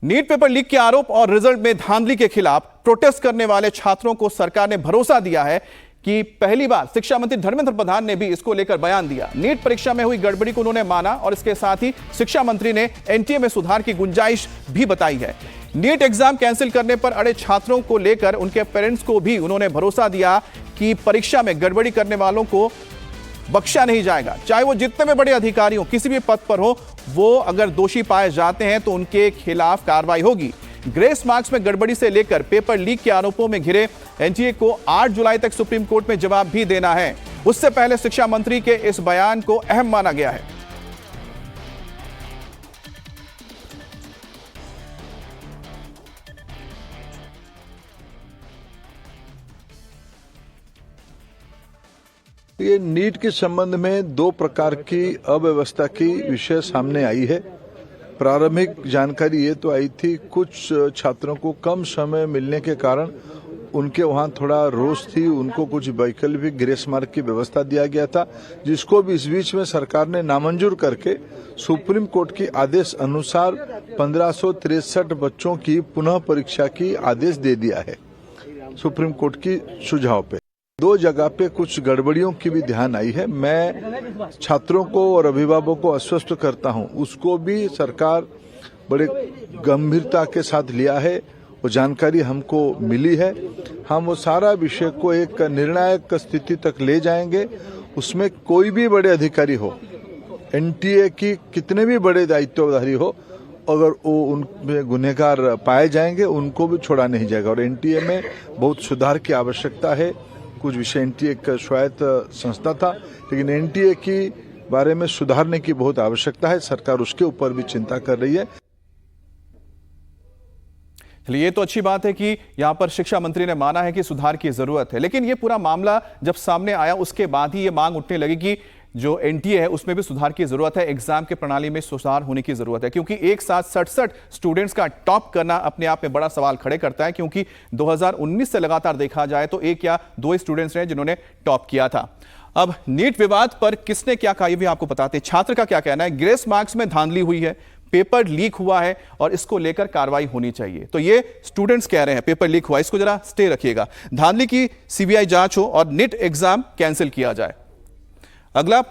NEET paper leak के आरोप और रिजल्ट में धांधली के खिलाफ प्रोटेस्ट करने वाले छात्रों को सरकार ने भरोसा दिया है कि पहली बार शिक्षा मंत्री धर्मेंद्र प्रधान ने भी इसको लेकर बयान दिया। नीट परीक्षा में हुई गड़बड़ी को उन्होंने माना और इसके साथ ही शिक्षा मंत्री ने एनटीए में सुधार की गुंजाइश भी बताई है। नीट एग्जाम कैंसिल करने पर अड़े छात्रों को लेकर उनके पेरेंट्स को भी उन्होंने भरोसा दिया कि परीक्षा में गड़बड़ी करने वालों को बख्शा नहीं जाएगा। चाहे वो जितने भी बड़े अधिकारी हो, किसी भी पद पर हो, वो अगर दोषी पाए जाते हैं तो उनके खिलाफ कार्रवाई होगी। ग्रेस मार्क्स में गड़बड़ी से लेकर पेपर लीक के आरोपों में घिरे एनटीए को 8 जुलाई तक सुप्रीम कोर्ट में जवाब भी देना है। उससे पहले शिक्षा मंत्री के इस बयान को अहम माना गया है। ये नीट के संबंध में दो प्रकार की अव्यवस्था की विषय सामने आई है। प्रारंभिक जानकारी ये तो आई थी, कुछ छात्रों को कम समय मिलने के कारण उनके वहां थोड़ा रोष थी, उनको कुछ वैकल्पिक ग्रेस मार्क की व्यवस्था दिया गया था, जिसको भी इस बीच में सरकार ने नामंजूर करके सुप्रीम कोर्ट के आदेश अनुसार 1563 बच्चों की पुनः परीक्षा की आदेश दे दिया है। सुप्रीम कोर्ट की सुझाव पे दो जगह पे कुछ गड़बड़ियों की भी ध्यान आई है। मैं छात्रों को और अभिभावकों को आश्वस्त करता हूं, उसको भी सरकार बड़े गंभीरता के साथ लिया है। वो जानकारी हमको मिली है, हम वो सारा विषय को एक निर्णायक स्थिति तक ले जाएंगे। उसमें कोई भी बड़े अधिकारी हो, एनटीए की कितने भी बड़े दायित्वधारी हो, अगर वो उनमें गुनहगार पाए जाएंगे उनको भी छोड़ा नहीं जाएगा। और एनटीए में बहुत सुधार की आवश्यकता है। कुछ विषय एनटीए एक स्वायत्त संस्था था, लेकिन एनटीए की बारे में सुधारने की बहुत आवश्यकता है। सरकार उसके ऊपर भी चिंता कर रही है। चलिए, ये तो अच्छी बात है कि यहां पर शिक्षा मंत्री ने माना है कि सुधार की जरूरत है, लेकिन ये पूरा मामला जब सामने आया उसके बाद ही ये मांग उठने लगी कि जो एनटीए है उसमें भी सुधार की जरूरत है, एग्जाम के प्रणाली में सुधार होने की जरूरत है, क्योंकि एक साथ 67 स्टूडेंट्स का टॉप करना अपने आप में बड़ा सवाल खड़े करता है। क्योंकि 2019 से लगातार देखा जाए तो एक या दो स्टूडेंट्स हैं जिन्होंने टॉप किया था। अब नीट विवाद पर किसने क्या कहा ये भी आपको बताते हैं। छात्र का क्या कहना है, ग्रेस मार्क्स में धांधली हुई है, पेपर लीक हुआ है और इसको लेकर कार्रवाई होनी चाहिए। तो ये स्टूडेंट्स कह रहे हैं पेपर लीक हुआ, इसको जरा स्टे रखिएगा, धांधली की सीबीआई जांच हो और नीट एग्जाम कैंसिल किया जाए। अगला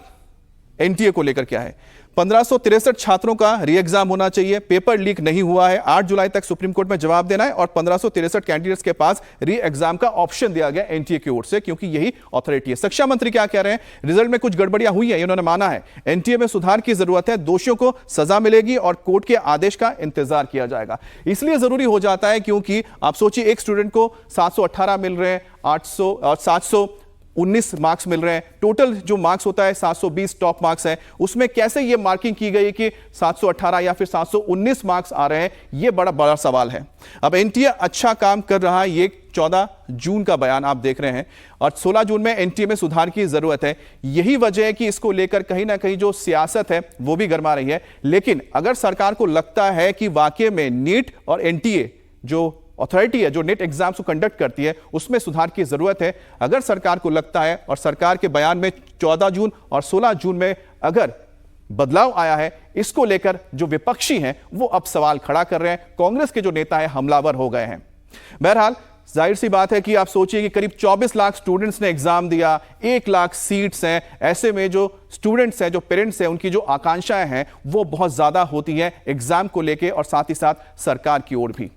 एनटीए को लेकर क्या है, 1563 छात्रों का री एग्जाम होना चाहिए, पेपर लीक नहीं हुआ है, 8 जुलाई तक सुप्रीम कोर्ट में जवाब देना है और 1563 कैंडिडेट्स के पास री एग्जाम का ऑप्शन दिया गया एनटीए की ओर से, क्योंकि यही अथॉरिटी है। शिक्षा मंत्री क्या कह रहे हैं, रिजल्ट में कुछ गड़बड़ियां हुई है, इन्होंने माना है एनटीए में सुधार की जरूरत है, दोषियों को सजा मिलेगी और कोर्ट के आदेश का इंतजार किया जाएगा। इसलिए जरूरी हो जाता है क्योंकि आप सोचिए, एक स्टूडेंट को 718 मिल रहे हैं, 800 और 719 मार्क्स मिल रहे हैं, टोटल जो मार्क्स होता है 720 टॉप मार्क्स है, उसमें कैसे ये मार्किंग की गई कि 718 या फिर 719 मार्क्स आ रहे हैं, ये बड़ा सवाल है। अब एनटीए अच्छा काम कर रहा है, ये 14 जून का बयान आप देख रहे हैं और 16 जून में एनटीए में सुधार की जरूरत है। यही वजह है कि इसको लेकर कहीं ना कहीं जो सियासत है वो भी गरमा रही है। लेकिन अगर सरकार को लगता है कि वाकई में नीट और एनटीए जो अथॉरिटी है, जो नीट एग्जाम्स को कंडक्ट करती है, उसमें सुधार की जरूरत है, अगर सरकार को लगता है और सरकार के बयान में 14 जून और 16 जून में अगर बदलाव आया है, इसको लेकर जो विपक्षी हैं वो अब सवाल खड़ा कर रहे हैं, कांग्रेस के जो नेता हैं हमलावर हो गए हैं। बहरहाल जाहिर सी बात है कि आप सोचिए कि करीब 24 लाख स्टूडेंट्स ने एग्जाम दिया, 1 लाख सीट्स हैं, ऐसे में जो स्टूडेंट्स हैं, जो पेरेंट्स हैं, उनकी जो आकांक्षाएं हैं वो बहुत ज्यादा होती हैं एग्जाम को लेकर और साथ ही साथ सरकार की ओर भी।